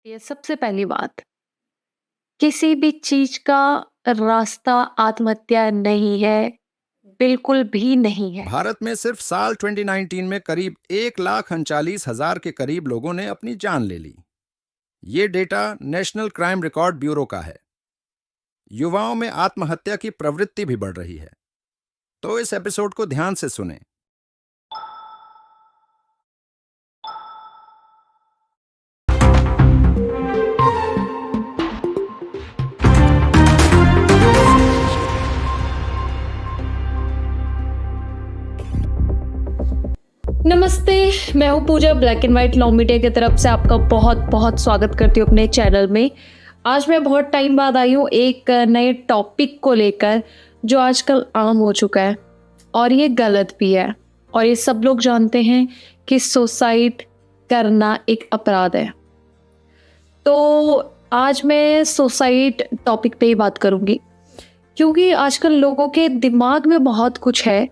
ये सबसे पहली बात, किसी भी चीज का रास्ता आत्महत्या नहीं है, बिल्कुल भी नहीं है। भारत में सिर्फ साल 2019 में करीब 1,39,000 के करीब लोगों ने अपनी जान ले ली। ये data national crime record bureau का है। युवाओं में आत्महत्या की प्रवृत्ति भी बढ़ रही है, तो इस एपिसोड को ध्यान से सुनें। नमस्ते, मैं हूँ Pooja. Black and white law media की तरफ से आपका बहुत बहुत स्वागत करती हूँ अपने चैनल में। आज मैं बहुत टाइम बाद आई हूँ एक नए टॉपिक को लेकर जो आजकल आम हो चुका है और ये गलत भी है। और ये सब लोग जानते हैं कि सुसाइड करना एक अपराध है। तो आज मैं सुसाइड टॉपिक पे ही बात करूँगी, क्योंकि आजकल लोगों के दिमाग में बहुत कुछ है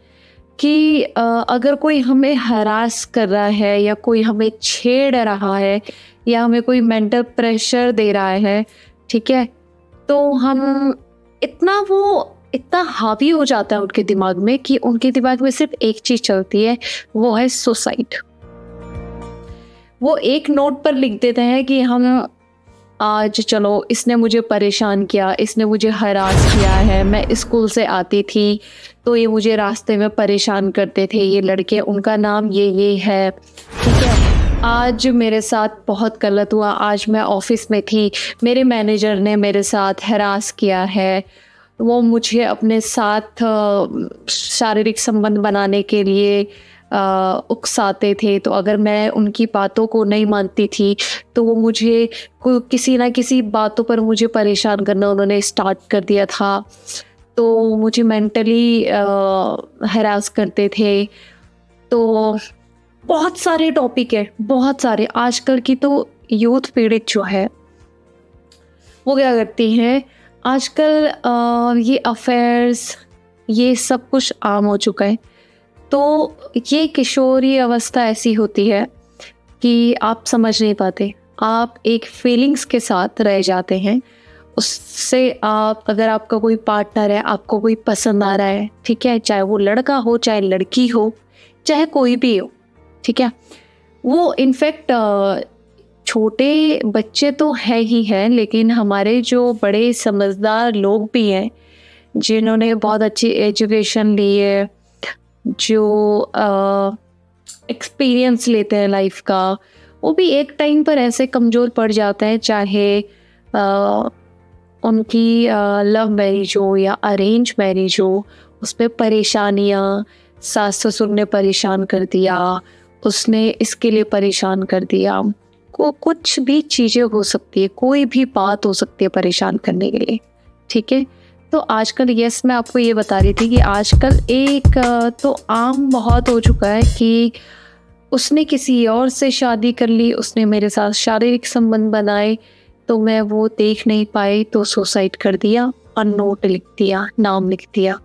कि अगर कोई हमें हरास कर रहा है या कोई हमें छेड़ रहा है या हमें कोई मेंटल प्रेशर दे रहा है, ठीक है, तो हम इतना हावी हो जाता है उनके दिमाग में कि उनके दिमाग में सिर्फ एक चीज़ चलती है, वो है सुसाइड। वो एक नोट पर लिख देते हैं कि हम आज चलो इसने मुझे परेशान किया, इसने मुझे हरास किया है, मैं स्कूल से आती थी तो ये मुझे रास्ते में परेशान करते थे, ये लड़के, उनका नाम ये है, ठीक है। आज मेरे साथ बहुत गलत हुआ, आज मैं ऑफिस में थी, मेरे मैनेजर ने मेरे साथ हरास किया है, वो मुझे अपने साथ शारीरिक संबंध बनाने के लिए उकसाते थे। तो अगर मैं उनकी बातों को नहीं मानती थी तो वो मुझे किसी ना किसी बातों पर मुझे परेशान करना उन्होंने स्टार्ट कर दिया था। तो मुझे मेंटली हरास करते थे। तो बहुत सारे टॉपिक है, बहुत सारे। आजकल की तो यूथ पीढ़ी जो है वो क्या करती है, आजकल ये अफेयर्स, ये सब कुछ आम हो चुका है। तो ये किशोरी अवस्था ऐसी होती है कि आप समझ नहीं पाते, आप एक फीलिंग्स के साथ रह जाते हैं। उससे आप, अगर आपका कोई पार्टनर है, आपको कोई पसंद आ रहा है, ठीक है, चाहे वो लड़का हो, चाहे लड़की हो, चाहे कोई भी हो, ठीक है, वो इनफैक्ट छोटे बच्चे तो है ही हैं, लेकिन हमारे जो बड़े समझदार लोग भी हैं जिन्होंने बहुत अच्छी एजुकेशन ली है, जो एक्सपीरियंस लेते हैं लाइफ का, वो भी एक टाइम पर ऐसे कमज़ोर पड़ जाते हैं, चाहे उनकी लव मैरिज हो या अरेंज मैरिज हो, उस पर परेशानियाँ, सास ससुर ने परेशान कर दिया, उसने इसके लिए परेशान कर दिया, कुछ भी चीज़ें हो सकती है, कोई भी बात हो सकती है परेशान करने के लिए, ठीक है। तो आजकल मैं आपको ये बता रही थी कि आजकल एक तो आम बहुत हो चुका है कि उसने किसी और से शादी कर ली, उसने मेरे साथ शारीरिक संबंध बनाए, तो मैं वो देख नहीं पाई तो सुसाइड कर दिया और नोट लिख दिया, नाम लिख दिया।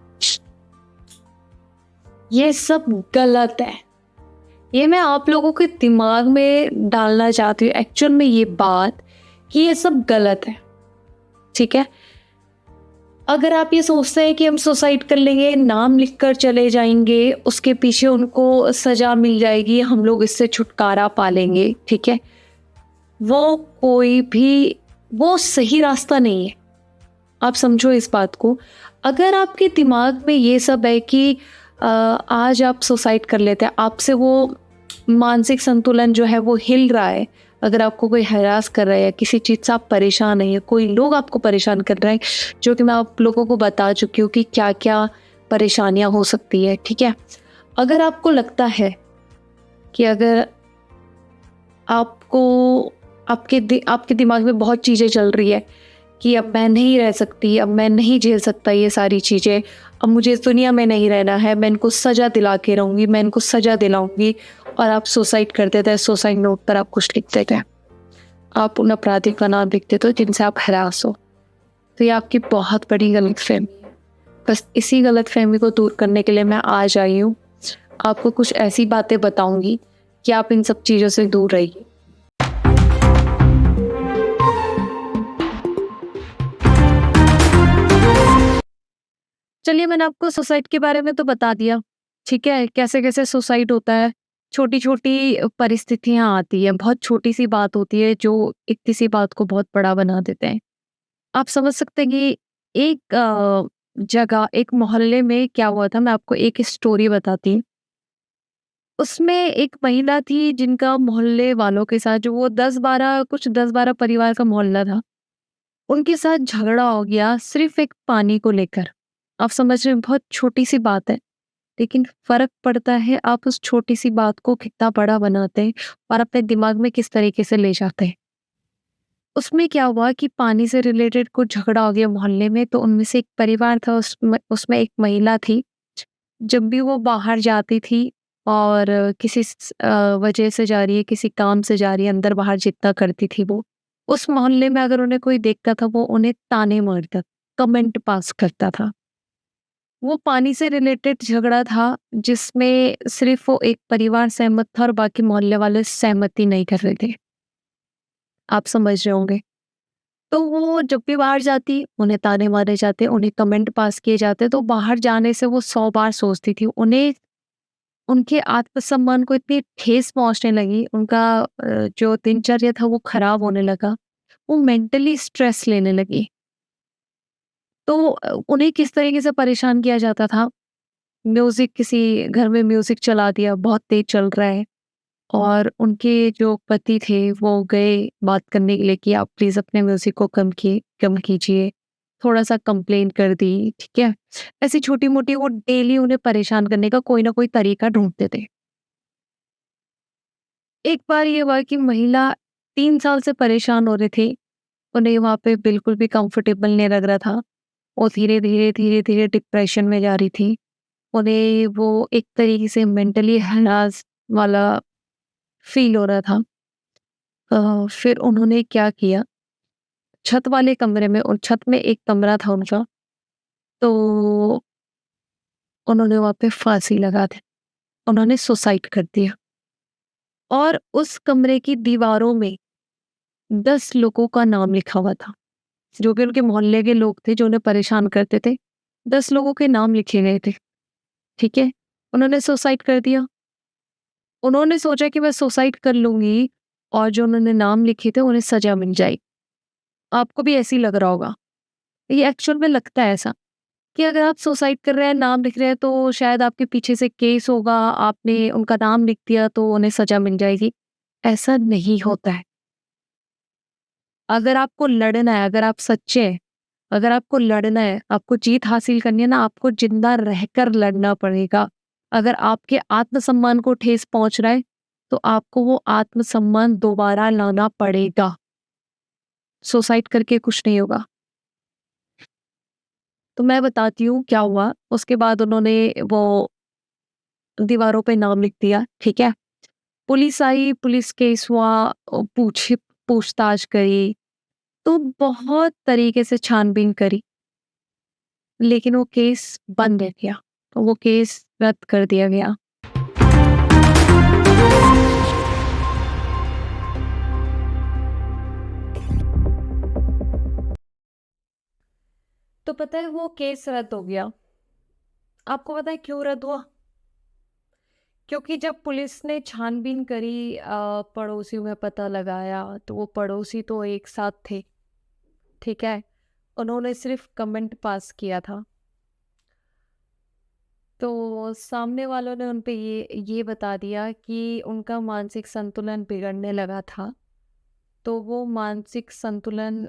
ये सब गलत है। ये मैं आप लोगों के दिमाग में डालना चाहती हूँ एक्चुअल में ये बात, कि ये सब गलत है, ठीक है। अगर आप ये सोचते हैं कि हम सुसाइड कर लेंगे, नाम लिखकर चले जाएंगे, उसके पीछे उनको सजा मिल जाएगी, हम लोग इससे छुटकारा पा लेंगे, ठीक है, वो सही रास्ता नहीं है। आप समझो इस बात को। अगर आपके दिमाग में ये सब है कि आज आप सुसाइड कर लेते हैं, आपसे वो मानसिक संतुलन जो है वो हिल रहा है, अगर आपको कोई हरास कर रहा है, किसी चीज़ से आप परेशान है, कोई लोग आपको परेशान कर रहे हैं, जो कि मैं आप लोगों को बता चुकी हूँ कि क्या क्या परेशानियाँ हो सकती है, ठीक है। अगर आपको लगता है कि अगर आपको आपके दिमाग में बहुत चीज़ें चल रही है कि अब मैं नहीं रह सकती, अब मैं नहीं झेल सकता ये सारी चीज़ें, अब मुझे इस दुनिया में नहीं रहना है, मैं इनको सज़ा दिला के रहूँगी, मैं इनको सज़ा दिलाऊँगी, और आप सुसाइड कर देते हैं, सुसाइड नोट पर आप कुछ लिख देते हैं, आप उन अपराधी का नाम लिख देते हो जिनसे आप हरास हो, तो ये आपकी बहुत बड़ी गलतफहमी है। बस इसी गलतफहमी को दूर करने के लिए मैं आज आई हूँ। आपको कुछ ऐसी बातें बताऊँगी कि आप इन सब चीज़ों से दूर रहिए। चलिए, मैंने आपको सुसाइड के बारे में तो बता दिया, ठीक है? कैसे-कैसे सुसाइड होता है, छोटी-छोटी परिस्थितियाँ आती हैं, बहुत छोटी-सी बात होती है जो इतनी सी बात को बहुत बड़ा बना देते हैं। आप समझ सकते हैं कि एक जगह, एक मोहल्ले में क्या हुआ था, मैं आपको एक स्टोरी बताती हूँ। उसमें एक महिला थी जिनका मोहल्ले वालों के साथ, जो वो 10-12 कुछ 10-12 परिवार का मोहल्ला था, उनके साथ झगड़ा हो गया सिर्फ़ एक पानी को लेकर। आप समझ रहे हैं, बहुत छोटी-सी बात है, लेकिन फ़र्क पड़ता है आप उस छोटी-सी बात को कितना बड़ा बनाते हैं और अपने दिमाग में किस तरीके से ले जाते हैं। उसमें क्या हुआ कि पानी से रिलेटेड कुछ झगड़ा हो गया मोहल्ले में, तो उनमें से एक परिवार था, उसमें उसमें एक महिला थी। जब भी वो बाहर जाती थी और किसी वजह से जा रही है, किसी काम से जा रही है, अंदर-बाहर जितना करती थी वो, उस मोहल्ले में अगर उन्हें कोई देखता था, वो उन्हें ताने मारता, कमेंट पास करता था। वो पानी से रिलेटेड झगड़ा था, जिसमें सिर्फ़ वो एक परिवार सहमत था और बाकी मोहल्ले वाले सहमति नहीं कर रहे थे। आप समझ रहे होंगे। तो वो जब भी बाहर जाती, उन्हें ताने मारे जाते, उन्हें कमेंट पास किए जाते, तो बाहर जाने से वो 100 बार सोचती थी। उन्हें उनके आत्मसम्मान को इतनी ठेस पहुँचने लगी, उनका जो दिनचर्या था वो खराब होने लगा, वो मेंटली स्ट्रेस लेने लगी। तो उन्हें किस तरीके से परेशान किया जाता था, म्यूज़िक, किसी घर में म्यूज़िक चला दिया, बहुत तेज़ चल रहा है, और उनके जो पति थे वो गए बात करने के लिए कि आप प्लीज़ अपने म्यूज़िक को कम कीजिए, थोड़ा-सा कंप्लेंट कर दी, ठीक है? ऐसी छोटी-मोटी वो डेली उन्हें परेशान करने का कोई ना कोई तरीका ढूँढते थे। एक बार ये हुआ कि महिला 3 साल से परेशान हो रहे थे, उन्हें वहाँ पे बिल्कुल भी कंफर्टेबल नहीं लग रहा था। वो धीरे-धीरे, धीरे-धीरे डिप्रेशन में जा रही थी। उन्हें वो एक तरीके से मेंटली हरास वाला फ़ील हो रहा था। फिर उन्होंने क्या किया, छत वाले कमरे में, और छत में एक कमरा था उनका, तो उन्होंने वहाँ पे फांसी लगा दी। उन्होंने सुसाइड कर दिया, और उस कमरे की दीवारों में 10 लोगों का नाम लिखा हुआ था, जो कि उनके मोहल्ले के लोग थे जो उन्हें परेशान करते थे। 10 लोगों के नाम लिखे गए थे, ठीक है? उन्होंने सुसाइड कर दिया। उन्होंने सोचा कि मैं सुसाइड कर लूँगी और जो उन्होंने नाम लिखे थे उन्हें सज़ा मिल जाएगी। आपको भी ऐसे ही लग रहा होगा। ये एक्चुअल में लगता है ऐसा कि अगर आप सुसाइड कर रहे हैं, नाम लिख रहे हैं, तो शायद आपके पीछे से केस होगा, आपने उनका नाम लिख दिया तो उन्हें सज़ा मिल जाएगी। ऐसा नहीं होता है। अगर आपको लड़ना है, अगर आप सच्चे हैं, अगर आपको लड़ना है, आपको जीत हासिल करनी है ना, आपको ज़िंदा रहकर लड़ना पड़ेगा। अगर आपके आत्मसम्मान को ठेस पहुँच रहा है, तो आपको वो आत्मसम्मान दोबारा लाना पड़ेगा। सुसाइड करके कुछ नहीं होगा। तो मैं बताती हूँ क्या हुआ। उसके बाद उन्होंने वो दीवारों पे नाम लिख दिया, ठीक है? पुलिस आई, पुलिस केस हुआ, पूछताछ करी, तो बहुत तरीके से छानबीन करी, लेकिन वो केस बंद रह गया, तो वो केस रद्द कर दिया गया। तो पता है वो केस रद्द हो गया। आपको पता है क्यों रद्द हुआ? क्योंकि जब पुलिस ने छानबीन करी, पड़ोसियों में पता लगाया, तो वो पड़ोसी तो एक साथ थे, ठीक है? उन्होंने सिर्फ कमेंट पास किया था। तो सामने वालों ने उन पे ये बता दिया कि उनका मानसिक संतुलन बिगड़ने लगा था, तो वो मानसिक संतुलन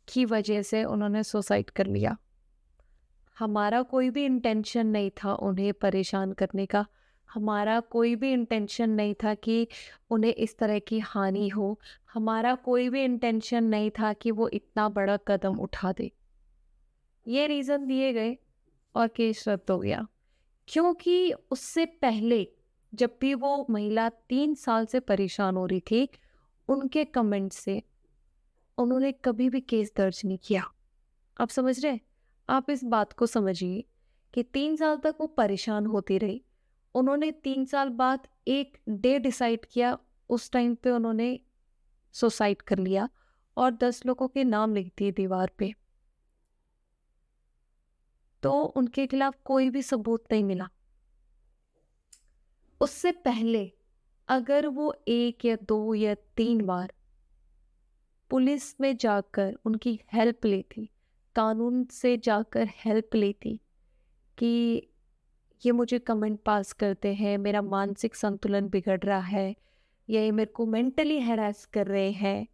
की वजह से उन्होंने सुसाइड कर लिया। हमारा कोई भी इंटेंशन नहीं था उन्हें परेशान करने का, हमारा कोई भी इंटेंशन नहीं था कि उन्हें इस तरह की हानि हो, हमारा कोई भी इंटेंशन नहीं था कि वो इतना बड़ा कदम उठा दे। ये रीज़न दिए गए और केस रद्द हो गया। क्योंकि उससे पहले जब भी वो महिला 3 साल से परेशान हो रही थी, उनके कमेंट से उन्होंने कभी भी केस दर्ज नहीं किया। आप समझ रहे हैं? आप इस बात को समझिए कि 3 साल तक वो परेशान होती रही। उन्होंने 3 साल बाद एक डे डिसाइड किया, उस टाइम पे उन्होंने सुसाइड कर लिया और 10 लोगों के नाम लिख दिए दीवार पे। तो उनके खिलाफ कोई भी सबूत नहीं मिला। उससे पहले अगर वो 1 या 2 या 3 बार पुलिस में जाकर उनकी हेल्प लेती, कानून से जाकर हेल्प लेती कि ये मुझे कमेंट पास करते हैं, मेरा मानसिक संतुलन बिगड़ रहा है, या ये मेरे को मेंटली हैरेस कर रहे हैं,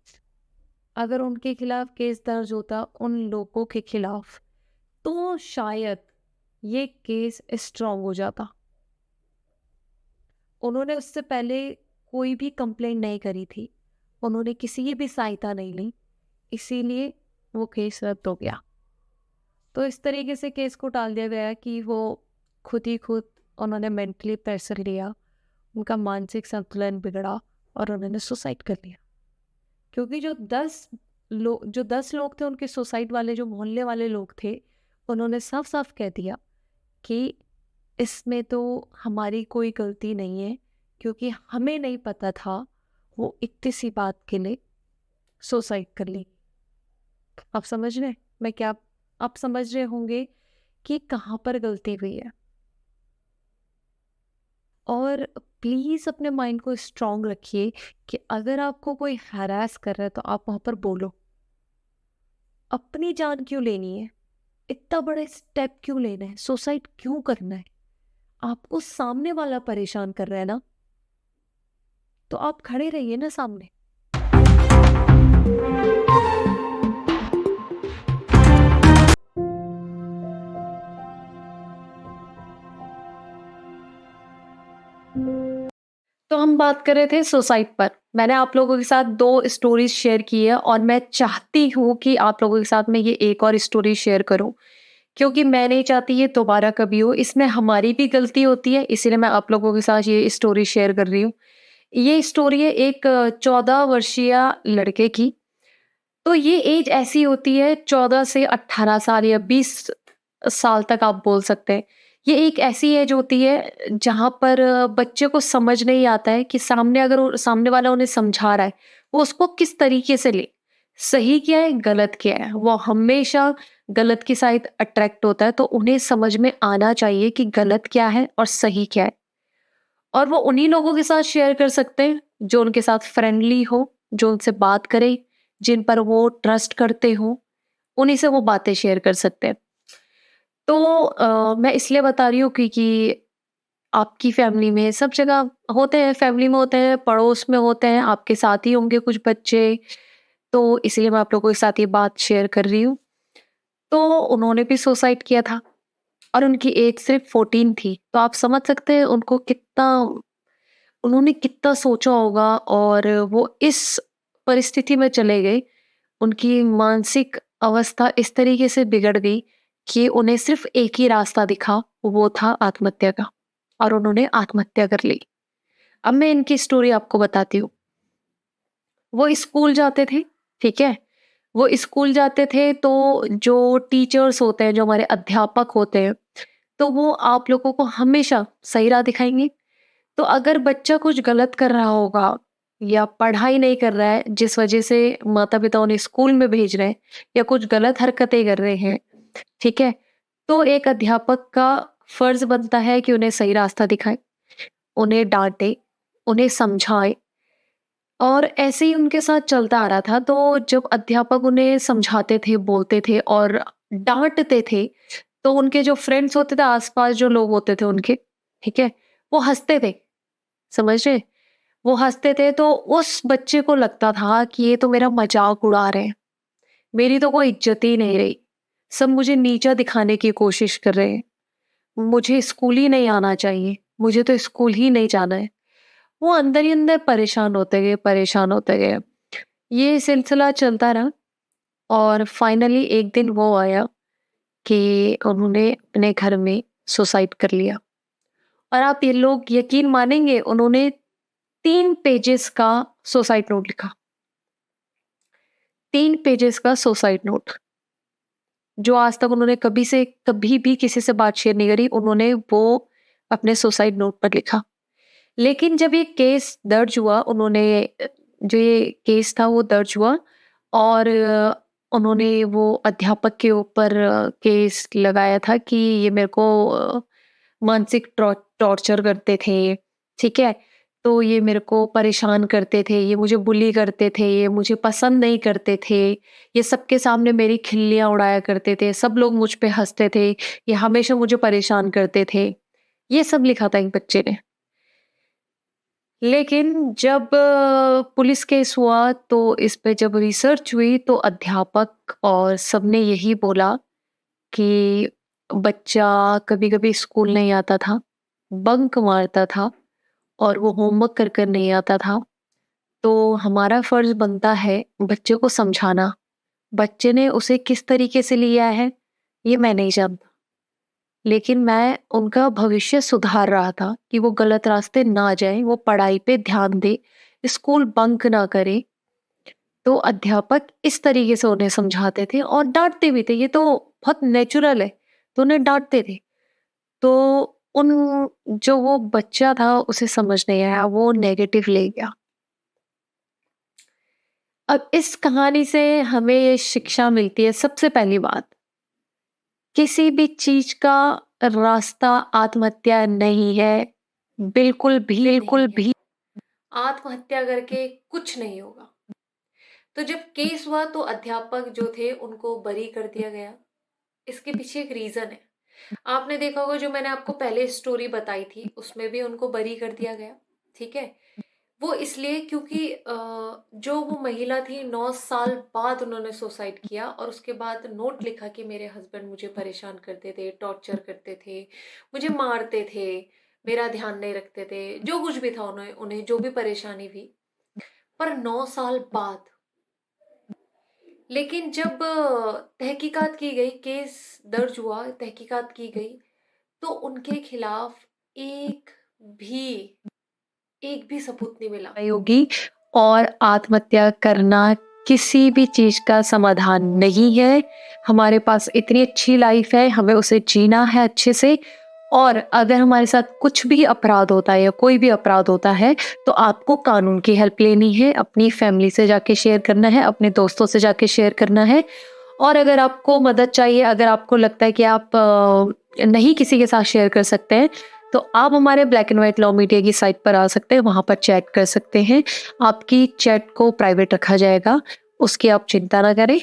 अगर उनके खिलाफ केस दर्ज होता उन लोगों के खिलाफ, तो शायद ये केस स्ट्रांग हो जाता। उन्होंने उससे पहले कोई भी कंप्लेंट नहीं करी थी, उन्होंने किसी की भी सहायता नहीं ली, इसीलिए वो केस रद्द हो गया। तो इस तरीके से केस को टाल दिया गया कि वो खुद ही खुद उन्होंने मेंटली प्रेशर लिया, उनका मानसिक संतुलन बिगड़ा और उन्होंने सुसाइड कर लिया। क्योंकि जो 10 लोग थे, उनके सुसाइड वाले जो मोहल्ले वाले लोग थे, उन्होंने साफ साफ कह दिया कि इसमें तो हमारी कोई गलती नहीं है, क्योंकि हमें नहीं पता था वो इतनी सी बात के लिए सुसाइड कर ली। आप समझ रहे मैं क्या आप समझ रहे होंगे कि कहाँ पर गलती हुई है। और प्लीज़ अपने माइंड को स्ट्रांग रखिए कि अगर आपको कोई हरास कर रहा है तो आप वहाँ पर बोलो। अपनी जान क्यों लेनी है? इतना बड़ा स्टेप क्यों लेना है? सुसाइड क्यों करना है? आपको सामने वाला परेशान कर रहा है ना, तो आप खड़े रहिए ना सामने। तो हम बात कर रहे थे सुसाइड पर। मैंने आप लोगों के साथ 2 स्टोरीज शेयर की है और मैं चाहती हूँ कि आप लोगों के साथ मैं ये एक और स्टोरी शेयर करूँ, क्योंकि मैं नहीं चाहती ये दोबारा कभी हो। इसमें हमारी भी गलती होती है, इसीलिए मैं आप लोगों के साथ ये स्टोरी शेयर कर रही हूँ। ये स्टोरी है एक 14 वर्षीय लड़के की। तो ये एज ऐसी होती है 14 से 18 साल या 20 साल तक आप बोल सकते हैं। ये एक ऐसी एज होती है जहाँ पर बच्चे को समझ नहीं आता है कि सामने वाला उन्हें समझा रहा है, वो उसको किस तरीके से ले। सही क्या है, गलत क्या है? वो हमेशा गलत की साइड अट्रैक्ट होता है, तो उन्हें समझ में आना चाहिए कि गलत क्या है और सही क्या है। और वो उन्हीं लोगों के साथ शेयर कर सकते हैं जो उनके साथ फ्रेंडली हो, जो उनसे बात करे, जिन पर वो ट्रस्ट करते हो, उन्हीं से वो बातें शेयर कर सकते हैं। तो मैं इसलिए बता रही हूँ क्योंकि आपकी फैमिली में सब जगह होते हैं, फैमिली में होते हैं, पड़ोस में होते हैं, आपके साथ ही होंगे कुछ बच्चे, तो इसलिए मैं आप लोगों के साथ ये बात शेयर कर रही हूँ। तो उन्होंने भी सुसाइड किया था और उनकी एज सिर्फ 14 थी, तो आप समझ सकते हैं उन्होंने कितना सोचा होगा और वो इस परिस्थिति में चले गए। उनकी मानसिक अवस्था इस तरीके से बिगड़ गई कि उन्हें सिर्फ एक ही रास्ता दिखा, वो था आत्महत्या का, और उन्होंने आत्महत्या कर ली। अब मैं इनकी स्टोरी आपको बताती हूँ। वो स्कूल जाते थे, ठीक है? वो स्कूल जाते थे तो जो टीचर्स होते हैं, जो हमारे अध्यापक होते हैं, तो वो आप लोगों को हमेशा सही राह दिखाएंगे। तो अगर बच्चा कुछ गलत कर रहा होगा या पढ़ाई नहीं कर रहा है, जिस वजह से माता-पिता उन्हें स्कूल में भेज रहे हैं, या कुछ गलत हरकतें कर रहे हैं, ठीक है? तो एक अध्यापक का फर्ज़ बनता है कि उन्हें सही रास्ता दिखाए, उन्हें डाँटे, उन्हें समझाए, और ऐसे ही उनके साथ चलता आ रहा था। तो जब अध्यापक उन्हें समझाते थे, बोलते थे और डाँटते थे, तो उनके जो फ्रेंड्स होते थे, आस-पास जो लोग होते थे उनके, ठीक है? वो हँसते थे, समझ रहे? वो हँसते थे, तो उस बच्चे को लगता था कि ये तो मेरा मज़ाक उड़ा रहे हैं, मेरी तो कोई इज़्ज़त ही नहीं रही, सब मुझे नीचा दिखाने की कोशिश कर रहे हैं, मुझे स्कूल ही नहीं आना चाहिए, मुझे तो स्कूल ही नहीं जाना है। वो अंदर ही अंदर परेशान होते गए। ये सिलसिला चलता रहा और फाइनली एक दिन वो आया कि उन्होंने अपने घर में सुसाइड कर लिया। और आप ये लोग यकीन मानेंगे, उन्होंने 3 पेजेस का सुसाइड नोट लिखा। 3 पेजेस का सुसाइड नोट, जो आज तक उन्होंने कभी भी किसी से बात शेयर नहीं करी, उन्होंने वो अपने सुसाइड नोट पर लिखा। लेकिन जब ये केस दर्ज हुआ, जो ये केस था वो दर्ज हुआ, और उन्होंने वो अध्यापक के ऊपर केस लगाया था कि ये मेरे को मानसिक टॉर्चर करते थे, ठीक है? तो ये मेरे को परेशान करते थे, ये मुझे बुली करते थे, ये मुझे पसंद नहीं करते थे, ये सबके सामने मेरी खिल्लियाँ उड़ाया करते थे, सब लोग मुझ पे हँसते थे, ये हमेशा मुझे परेशान करते थे। ये सब लिखा था एक बच्चे ने। लेकिन जब पुलिस केस हुआ तो इस पे जब रिसर्च हुई तो अध्यापक और सबने यही बोला कि बच्चा कभी-कभी स्कूल नहीं आता था, बंक मारता था और वो होमवर्क कर कर नहीं आता था। तो हमारा फर्ज बनता है बच्चे को समझाना। बच्चे ने उसे किस तरीके से लिया है, ये मैं नहीं जानता। लेकिन मैं उनका भविष्य सुधार रहा था कि वो गलत रास्ते ना जाएँ, वो पढ़ाई पे ध्यान दें, स्कूल बंक ना करें। तो अध्यापक इस तरीके से उन्हें समझाते थे और डाँटते भी थे, ये तो बहुत नेचुरल है, तो उन्हें डाँटते थे। तो उन जो वो बच्चा था उसे समझ नहीं आया, वो नेगेटिव ले गया। अब इस कहानी से हमें ये शिक्षा मिलती है सबसे पहली बात, किसी भी चीज़ का रास्ता आत्महत्या नहीं है, बिल्कुल भी आत्महत्या करके कुछ नहीं होगा। तो जब केस हुआ तो अध्यापक जो थे उनको बरी कर दिया गया। इसके पीछे एक रीज़न है। आपने देखा होगा जो मैंने आपको पहले स्टोरी बताई थी उसमें भी उनको बरी कर दिया गया, ठीक है? वो इसलिए क्योंकि जो वो महिला थी 9 साल बाद उन्होंने सुसाइड किया और उसके बाद नोट लिखा कि मेरे हस्बैंड मुझे परेशान करते थे, टॉर्चर करते थे, मुझे मारते थे, मेरा ध्यान नहीं रखते थे, जो कुछ भी था उन्हें उन्हें जो भी परेशानी हुई। पर 9 साल बाद लेकिन जब तहकीकात की गई, केस दर्ज हुआ, तहकीकात की गई, तो उनके खिलाफ एक भी एक भी सबूत नहीं मिला होगी और आत्महत्या करना किसी भी चीज का समाधान नहीं है। हमारे पास इतनी अच्छी लाइफ है, हमें उसे जीना है अच्छे से। और अगर हमारे साथ कुछ भी अपराध होता है या कोई भी अपराध होता है तो आपको कानून की हेल्प लेनी है, अपनी फैमिली से जाके शेयर करना है, अपने दोस्तों से जाके शेयर करना है। और अगर आपको मदद चाहिए, अगर आपको लगता है कि आप नहीं किसी के साथ शेयर कर सकते हैं, तो आप हमारे black and white law media की साइट पर आ सकते हैं, वहाँ पर चैट कर सकते हैं। आपकी चैट को प्राइवेट रखा जाएगा, उसकी आप चिंता ना करें।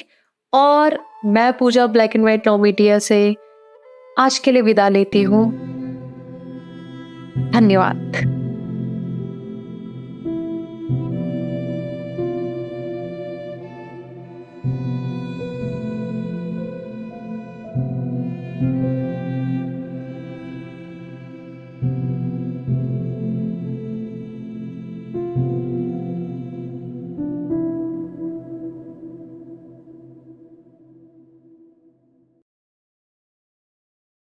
और मैं Pooja black and white law media से आज के लिए विदा लेती हूँ। धन्यवाद।